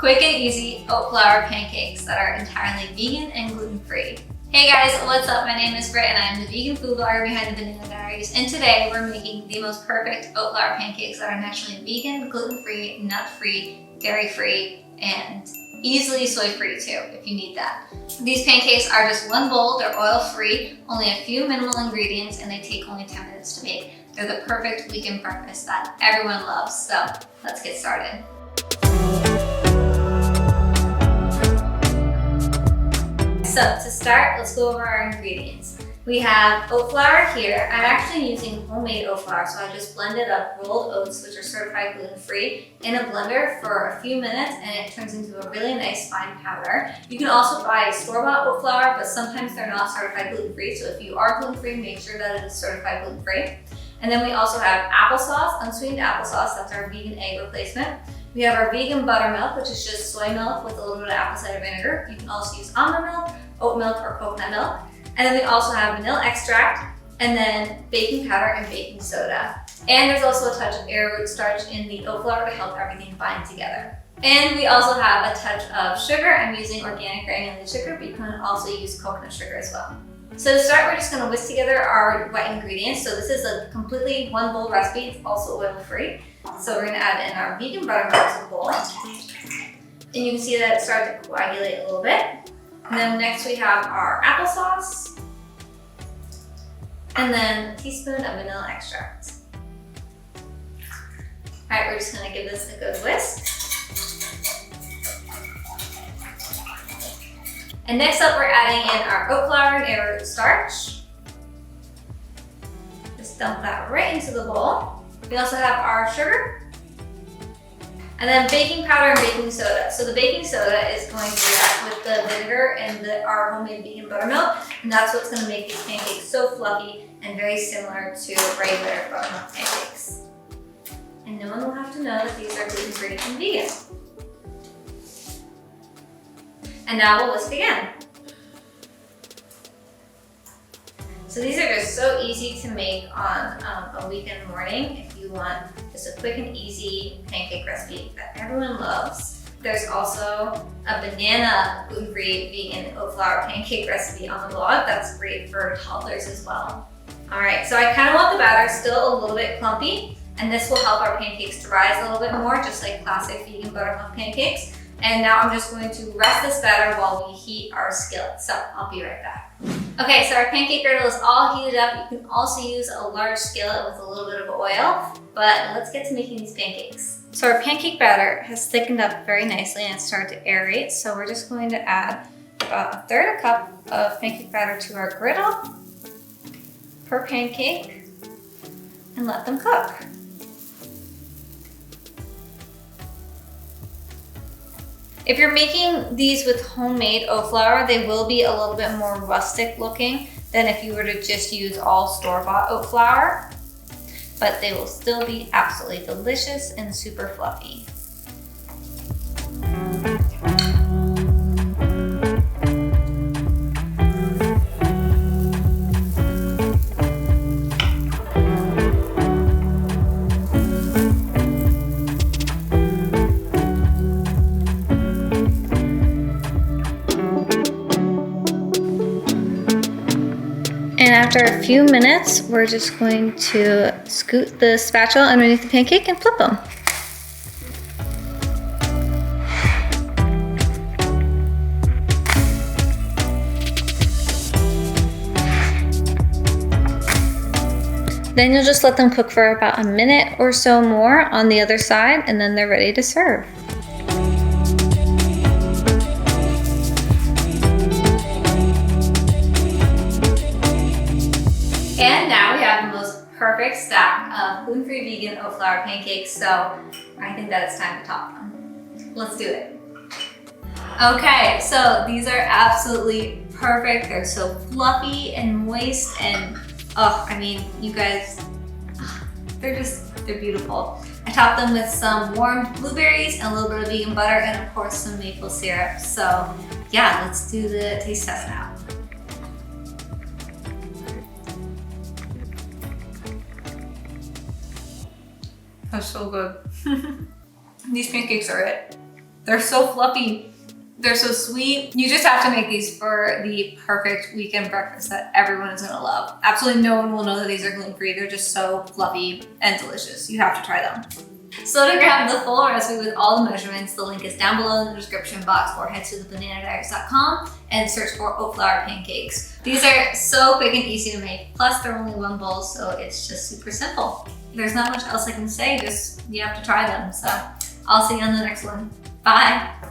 quick and easy oat flour pancakes that are entirely vegan and gluten-free. Hey guys, what's up? My name is Britt and I am the vegan food blogger behind the Banana Diaries, and today we're making the most perfect oat flour pancakes that are naturally vegan, gluten-free, nut-free, dairy-free, and easily soy-free too, if you need that. These pancakes are just one bowl, they're oil-free, only a few minimal ingredients, and they take only 10 minutes to make. They're the perfect weekend breakfast that everyone loves, so let's get started. So to start, let's go over our ingredients. We have oat flour here. I'm actually using homemade oat flour, so I just blended up rolled oats, which are certified gluten-free, in a blender for a few minutes, and it turns into a really nice fine powder. You can also buy store-bought oat flour, but sometimes they're not certified gluten-free, so if you are gluten-free, make sure that it is certified gluten-free. And then we also have applesauce, unsweetened applesauce, that's our vegan egg replacement. We have our vegan buttermilk, which is just soy milk with a little bit of apple cider vinegar. You can also use almond milk, oat milk, or coconut milk. And then we also have vanilla extract, and then baking powder and baking soda. And there's also a touch of arrowroot starch in the oat flour to help everything bind together. And we also have a touch of sugar. I'm using organic granulated sugar, but you can also use coconut sugar as well. So to start, we're just gonna whisk together our wet ingredients. So this is a completely one bowl recipe. It's also oil-free. So we're gonna add in our vegan buttermilk to the bowl. And you can see that it started to coagulate a little bit. And then next we have our applesauce. And then a teaspoon of vanilla extract. All right, we're just gonna give this a good whisk. And next up, we're adding in our oat flour and arrowroot starch. Just dump that right into the bowl. We also have our sugar. And then baking powder and baking soda. So the baking soda is going to react with the vinegar and our homemade vegan buttermilk. And that's what's gonna make these pancakes so fluffy and very similar to regular buttermilk pancakes. And no one will have to know that these are gluten-free and vegan. And now we'll whisk again. So these are just so easy to make on a weekend morning if you want just a quick and easy pancake recipe that everyone loves. There's also a banana gluten-free vegan oat flour pancake recipe on the blog that's great for toddlers as well. All right, so I kind of want the batter still a little bit clumpy, and this will help our pancakes to rise a little bit more, just like classic vegan buttermilk pancakes. And now I'm just going to rest this batter while we heat our skillet. So I'll be right back. Okay, so our pancake griddle is all heated up. You can also use a large skillet with a little bit of oil, but let's get to making these pancakes. So our pancake batter has thickened up very nicely and it's started to aerate. So we're just going to add about a third a cup of pancake batter to our griddle per pancake and let them cook. If you're making these with homemade oat flour, they will be a little bit more rustic looking than if you were to just use all store-bought oat flour, but they will still be absolutely delicious and super fluffy. And after a few minutes, we're just going to scoot the spatula underneath the pancake and flip them. Then you'll just let them cook for about a minute or so more on the other side, and then they're ready to serve. And now we have the most perfect stack of gluten-free vegan oat flour pancakes, so I think that it's time to top them. Let's do it. Okay, so these are absolutely perfect. They're so fluffy and moist, and oh, I mean, you guys, they're beautiful. I topped them with some warm blueberries and a little bit of vegan butter, and of course some maple syrup. So yeah, let's do the taste test now. That's so good. These pancakes are it. They're so fluffy. They're so sweet. You just have to make these for the perfect weekend breakfast that everyone is gonna love. Absolutely no one will know that these are gluten-free. They're just so fluffy and delicious. You have to try them. So to grab the full recipe with all the measurements, the link is down below in the description box, or head to thebananadiaries.com and search for oat flour pancakes. These are so quick and easy to make. Plus they're only one bowl, so it's just super simple. There's not much else I can say, just you have to try them. So I'll see you on the next one. Bye.